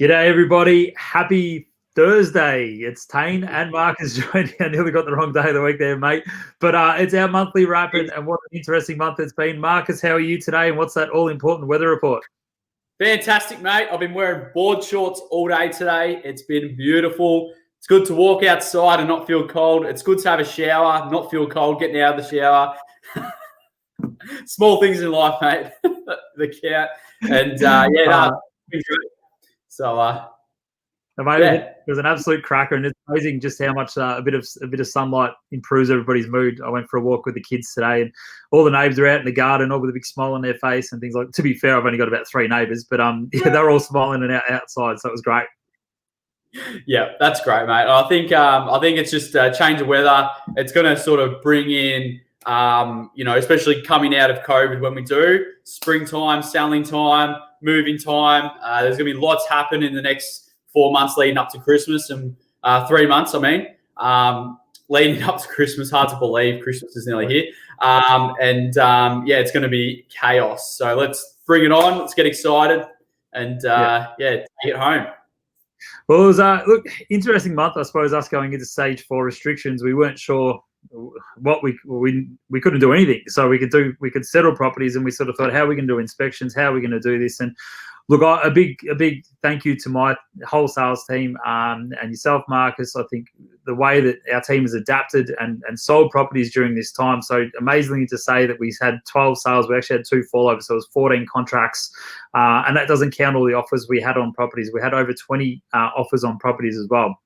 G'day, everybody. Happy Thursday. It's Tain and Marcus joining. I nearly got the wrong day of the week there, mate. But it's our monthly wrap, and what an interesting month it's been. Marcus, how are you today, and what's that all-important weather report? Fantastic, mate. I've been wearing board shorts all day today. It's been beautiful. It's good to walk outside and not feel cold. It's good to have a shower, not feel cold, getting out of the shower. Small things in life, mate. The cat. And, it's been great. So, It was an absolute cracker, and it's amazing just how much a bit of sunlight improves everybody's mood. I went for a walk with the kids today, and all the neighbours are out in the garden, all with a big smile on their face and things like. To be fair, I've only got about 3 neighbours, but they're all smiling and outside, so it was great. Yeah, that's great, mate. I think it's just a change of weather. It's going to sort of bring in, especially coming out of COVID when we do springtime, selling time, moving time. There's going to be lots happen in the next 4 months leading up to Christmas, and 3 months, leading up to Christmas. Hard to believe Christmas is nearly here. It's going to be chaos. So let's bring it on. Let's get excited and take it home. Well, it was interesting month, I suppose. Us going into stage 4 restrictions, we weren't sure what we couldn't do anything. So we could settle properties, and we sort of thought, how are we going to do inspections? How are we going to do this? And look, a big thank you to my whole sales team and yourself, Marcus. I think the way that our team has adapted and sold properties during this time. So amazingly to say that we had 12 sales. We actually had 2 fallovers, so it was 14 contracts. And that doesn't count all the offers we had on properties. We had over 20 offers on properties as well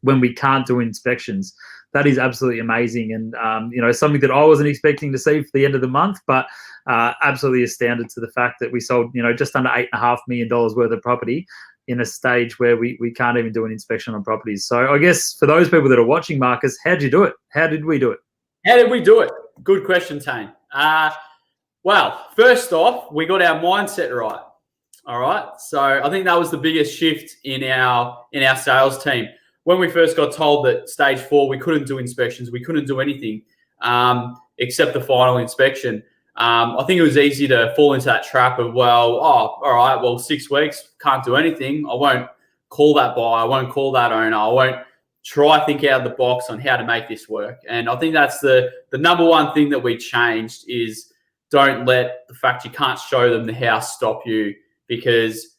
when we can't do inspections. That is absolutely amazing, and something that I wasn't expecting to see for the end of the month, but absolutely astounded to the fact that we sold just under $8.5 million worth of property in a stage where we can't even do an inspection on properties. So I guess for those people that are watching, Marcus, how did you do it? How did we do it? How did we do it? Good question, Tain. Well, first off, we got our mindset right. All right. So I think that was the biggest shift in our sales team. When we first got told that stage 4, we couldn't do inspections, we couldn't do anything except the final inspection. I think it was easy to fall into that trap of, all right, 6 weeks, can't do anything. I won't call that buyer, I won't call that owner, I won't try think out of the box on how to make this work. And I think that's the number one thing that we changed is don't let the fact you can't show them the house stop you, because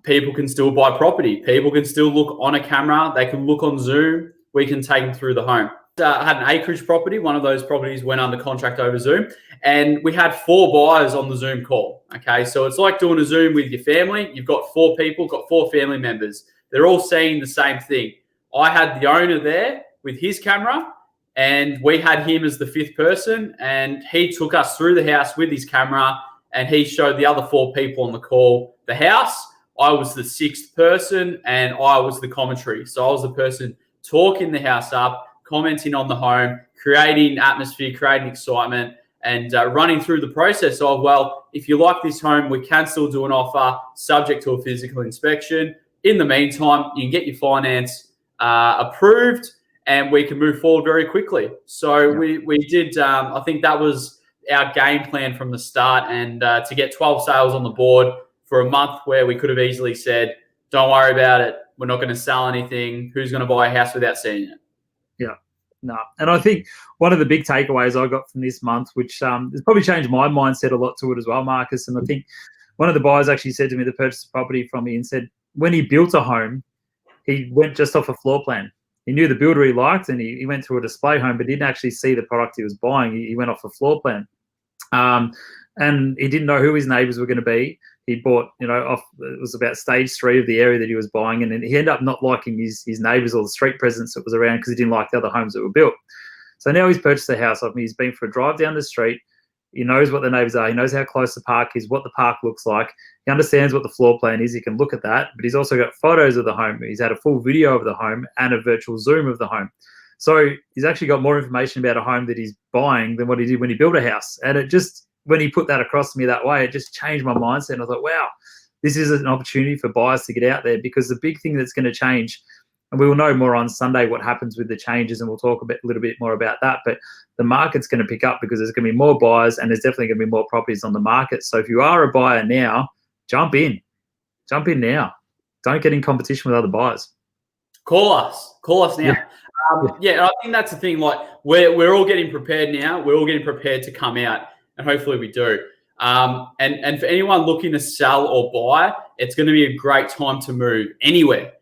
people can still buy property. People can still look on a camera. They can look on Zoom. We can take them through the home. I had an acreage property. One of those properties went under contract over Zoom, and we had 4 buyers on the Zoom call. Okay, so it's like doing a Zoom with your family. You've got 4 people, got 4 family members. They're all seeing the same thing. I had the owner there with his camera, and we had him as the 5th person, and he took us through the house with his camera, and he showed the other 4 people on the call the house. I was the 6th person, and I was the commentary. So I was the person talking the house up, commenting on the home, creating atmosphere, creating excitement, and running through the process of, if you like this home, we can still do an offer subject to a physical inspection. In the meantime, you can get your finance approved, and we can move forward very quickly. So we did, I think that was our game plan from the start, and to get 12 sales on the board for a month where we could have easily said, don't worry about it, we're not going to sell anything, who's going to buy a house without seeing it? Yeah, no. And I think one of the big takeaways I got from this month, which has probably changed my mindset a lot to it as well, Marcus, and I think one of the buyers actually said to me, that purchased property from me, and said when he built a home, he went just off a floor plan. He knew the builder he liked, and he went to a display home, but didn't actually see the product he was buying. He went off a floor plan. And he didn't know who his neighbours were going to be. He bought, it was about stage 3 of the area that he was buying, and he ended up not liking his neighbours or the street presence that was around, because he didn't like the other homes that were built. So now he's purchased a house off me. He's been for a drive down the street. He knows what the neighbours are. He knows how close the park is, what the park looks like. He understands what the floor plan is. He can look at that, but he's also got photos of the home. He's had a full video of the home and a virtual Zoom of the home. So he's actually got more information about a home that he's buying than what he did when he built a house. And it just, when he put that across to me that way, it just changed my mindset. And I thought, wow, this is an opportunity for buyers to get out there, because the big thing that's going to change, and we will know more on Sunday what happens with the changes, and we'll talk a little bit more about that, but the market's going to pick up because there's going to be more buyers, and there's definitely going to be more properties on the market. So if you are a buyer now, jump in. jump in now. Don't get in competition with other buyers. Call us now. Yeah. I think that's the thing. Like we're all getting prepared now. We're all getting prepared to come out, and hopefully we do. And for anyone looking to sell or buy, it's going to be a great time to move anywhere.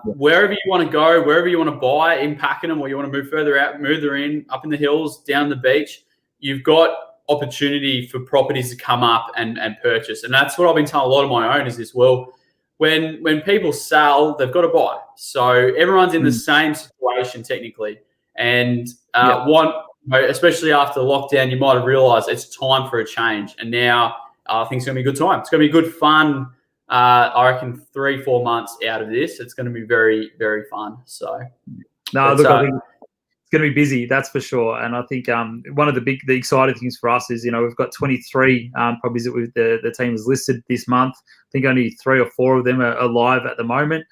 Wherever you want to go, wherever you want to buy in Pakenham, or you want to move further out, further in, up in the hills, down the beach, you've got opportunity for properties to come up and purchase. And that's what I've been telling a lot of my owners is, well, when people sell, they've got to buy. So everyone's in the same situation technically. And especially after lockdown, you might have realised it's time for a change. And now I think it's going to be a good time. It's going to be good fun. I reckon 3-4 months out of this, it's going to be very, very fun. So, I think it's going to be busy, that's for sure. And I think one of the exciting things for us is, we've got 23 properties that the team has listed this month. I think only 3 or 4 of them are live at the moment.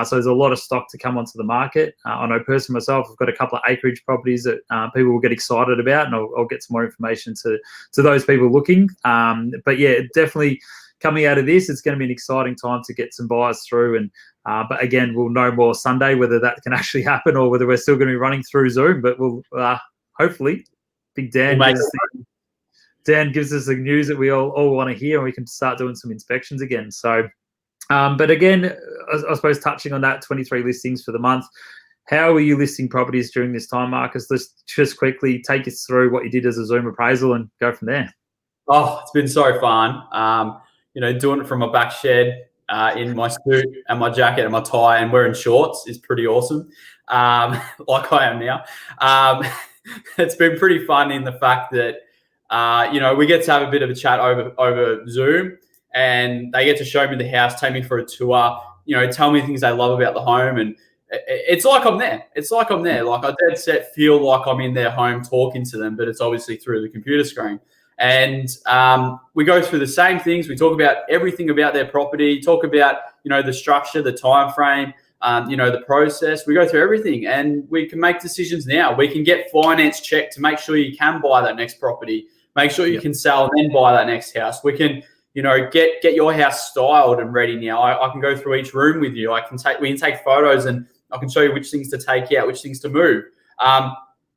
So there's a lot of stock to come onto the market. I know personally myself, I've got a couple of acreage properties that people will get excited about, and I'll get some more information to those people looking. But yeah, definitely coming out of this, it's going to be an exciting time to get some buyers through. And but again, we'll know more Sunday whether that can actually happen or whether we're still going to be running through Zoom. But we'll hopefully, I think Dan gives us the news that we all want to hear, and we can start doing some inspections again. So, but again, I suppose touching on that 23 listings for the month, how are you listing properties during this time, Marcus? Let's just quickly take us through what you did as a Zoom appraisal and go from there. Oh, it's been so fun. Doing it from my back shed in my suit and my jacket and my tie and wearing shorts is pretty awesome, like I am now. It's been pretty fun in the fact that, we get to have a bit of a chat over Zoom, and they get to show me the house, take me for a tour, tell me things they love about the home. And it's like I'm there. Like I dead set feel like I'm in their home talking to them, but it's obviously through the computer screen. And we go through the same things. We talk about everything about their property, talk about, the structure, the time frame, the process. We go through everything, and we can make decisions now. We can get finance checked to make sure you can buy that next property, make sure you can sell and then buy that next house. We can, get your house styled and ready now. I can go through each room with you. We can take photos, and I can show you which things to take out, which things to move.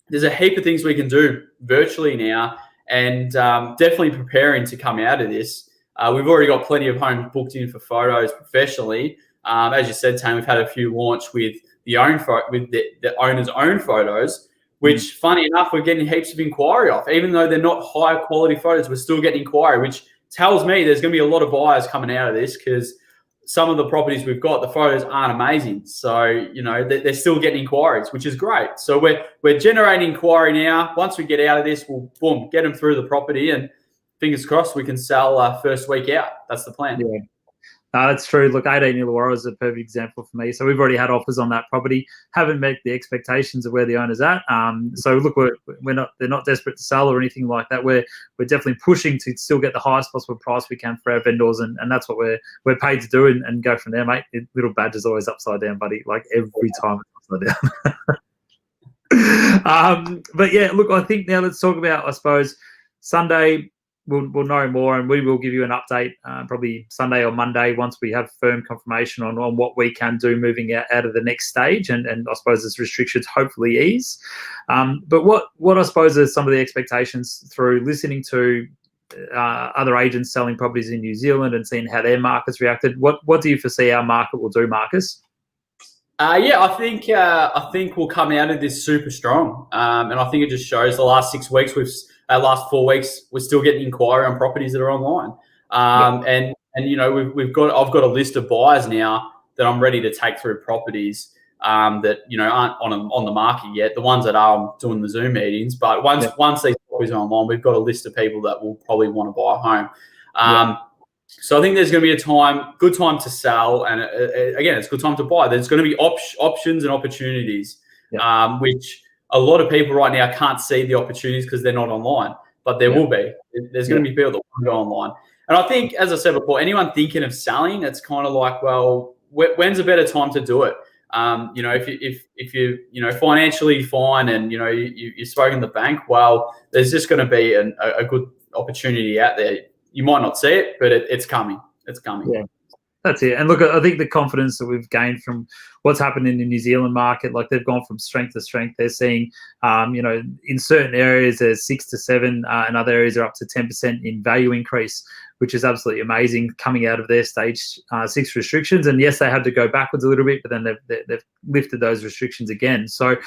There's a heap of things we can do virtually now. And definitely preparing to come out of this. We've already got plenty of homes booked in for photos professionally. As you said, Tain, we've had a few launch with the owner's own photos, which, funny enough, we're getting heaps of inquiry off. Even though they're not high quality photos, we're still getting inquiry, which tells me there's going to be a lot of buyers coming out of this, because some of the properties we've got, the photos aren't amazing. So, they're still getting inquiries, which is great. So we're generating inquiry now. Once we get out of this, we'll, boom, get them through the property, and fingers crossed we can sell first week out. That's the plan. Yeah. That's true. Look, 18 Illawarra is a perfect example for me. So we've already had offers on that property, haven't met the expectations of where the owner's at. So look, they're not desperate to sell or anything like that. We're definitely pushing to still get the highest possible price we can for our vendors, and that's what we're paid to do, and go from there, mate. Little badge is always upside down, buddy. Like every time it's upside down. But yeah, look, I think now let's talk about, I suppose, Sunday. We'll know more, and we will give you an update probably Sunday or Monday once we have firm confirmation on what we can do moving out of the next stage, and I suppose as restrictions hopefully ease. But what I suppose are some of the expectations through listening to other agents selling properties in New Zealand and seeing how their markets reacted? What do you foresee our market will do, Marcus? I think we'll come out of this super strong, and I think it just shows the last 6 weeks last 4 weeks, we're still getting inquiry on properties that are online. And I've got a list of buyers now that I'm ready to take through properties that aren't on the market yet. The ones that are, I'm doing the Zoom meetings, but once these properties are online, we've got a list of people that will probably want to buy a home. So I think there's going to be a good time to sell, and again, it's a good time to buy. There's going to be options and opportunities, which a lot of people right now can't see the opportunities because they're not online, but there will be. There's going to be people that want to go online. And I think, as I said before, anyone thinking of selling, it's kind of like, well, when's a better time to do it? If you're financially fine and you're spoken the bank, well, there's just going to be a good opportunity out there. You might not see it, but it's coming. It's coming. Yeah. That's it. And look, I think the confidence that we've gained from what's happened in the New Zealand market, like they've gone from strength to strength. They're seeing, in certain areas there's 6 to 7, and other areas are up to 10% in value increase, which is absolutely amazing coming out of their stage 6 restrictions. And yes, they had to go backwards a little bit, but then they've lifted those restrictions again. So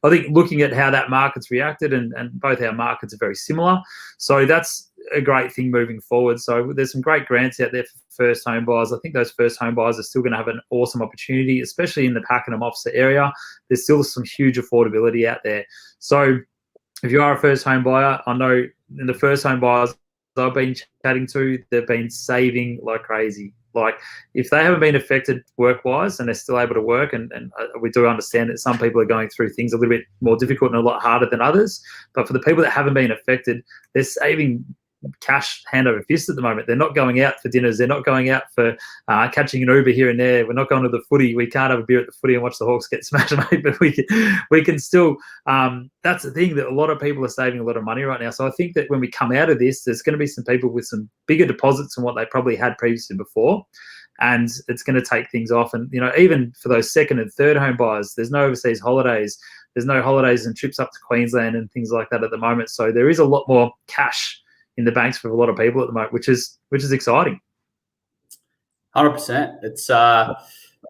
I think looking at how that market's reacted, and both our markets are very similar. So that's a great thing moving forward. So there's some great grants out there for first home buyers. I think those first home buyers are still going to have an awesome opportunity, especially in the Pakenham Officer area. There's still some huge affordability out there. So if you are a first home buyer, I know in the first home buyers I've been chatting to, they've been saving like crazy. Like if they haven't been affected work-wise and they're still able to work, and we do understand that some people are going through things a little bit more difficult and a lot harder than others, but for the people that haven't been affected, they're saving cash hand over fist at the moment. They're not going out for dinners. They're not going out for catching an Uber here and there. We're not going to the footy. We can't have a beer at the footy and watch the Hawks get smashed, mate, but we can still, that's the thing, that a lot of people are saving a lot of money right now. So I think that when we come out of this, there's going to be some people with some bigger deposits than what they probably had previously before. And it's going to take things off. And, even for those second and third home buyers, there's no overseas holidays. There's no holidays and trips up to Queensland and things like that at the moment. So there is a lot more cash in the banks for a lot of people at the moment, which is exciting. 100%. It's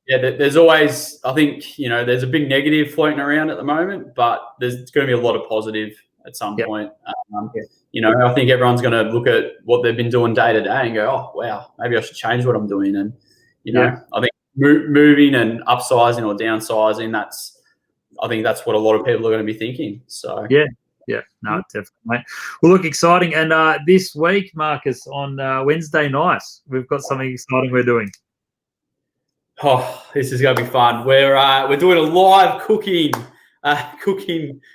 there's always, I think, there's a big negative floating around at the moment, but there's going to be a lot of positive at some point. I think everyone's going to look at what they've been doing day to day and go, oh wow, maybe I should change what I'm doing. And I think moving and upsizing or downsizing, I think that's what a lot of people are going to be thinking. So yeah, no, definitely. Well, look, exciting. And this week, Marcus, on Wednesday night, we've got something exciting we're doing. Oh, this is going to be fun. We're doing a live cooking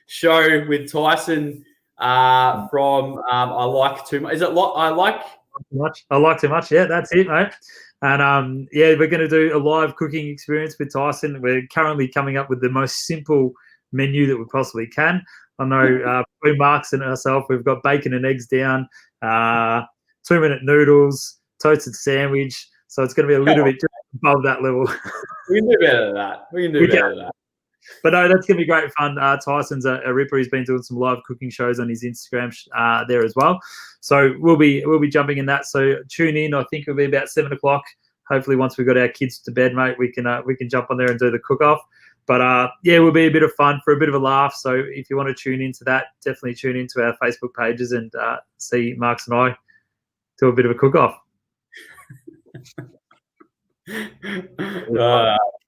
show with Tyson from I Like Too Much. Is it I Like Too Much? I Like Too Much. Yeah, that's it, mate. And we're going to do a live cooking experience with Tyson. We're currently coming up with the most simple menu that we possibly can. I know between Marks and ourselves, we've got bacon and eggs down, 2-minute noodles, toasted sandwich. So it's going to be a little bit above that level. We can do better than that. We can do better than that. But no, that's going to be great fun. Tyson's a ripper. He's been doing some live cooking shows on his Instagram there as well. So we'll be jumping in that. So tune in. I think it'll be about 7 o'clock. Hopefully, once we've got our kids to bed, mate, we can jump on there and do the cook-off. But it will be a bit of fun for a bit of a laugh. So if you want to tune into that, definitely tune into our Facebook pages and see Marks and I do a bit of a cook-off.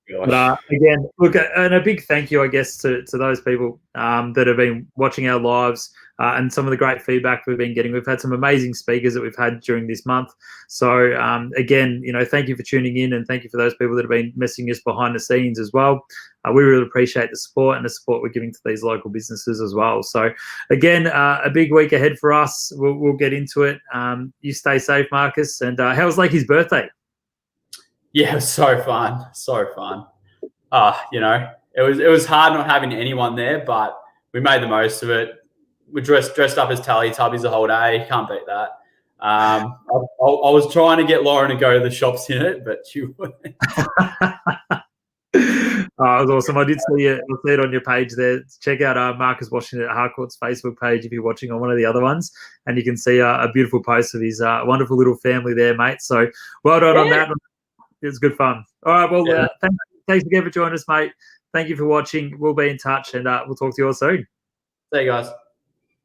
But again, look, and a big thank you, I guess, to those people that have been watching our lives and some of the great feedback we've been getting. We've had some amazing speakers that we've had during this month. So again, thank you for tuning in, and thank you for those people that have been messaging us behind the scenes as well. We really appreciate the support and the support we're giving to these local businesses as well. So again, a big week ahead for us. We'll get into it. You stay safe, Marcus. And how was Lakey's birthday? Yeah, it was so fun. So fun. It was hard not having anyone there, but we made the most of it. We dressed up as Teletubbies the whole day. Can't beat that. I was trying to get Lauren to go to the shops in it, but she wouldn't. It was awesome. I did see it on your page there. Check out Marcus Washington at Harcourt's Facebook page if you're watching on one of the other ones, and you can see a beautiful post of his wonderful little family there, mate. So well done on that. It was good fun. All right, well, thanks again for joining us, mate. Thank you for watching. We'll be in touch, and we'll talk to you all soon. See you guys.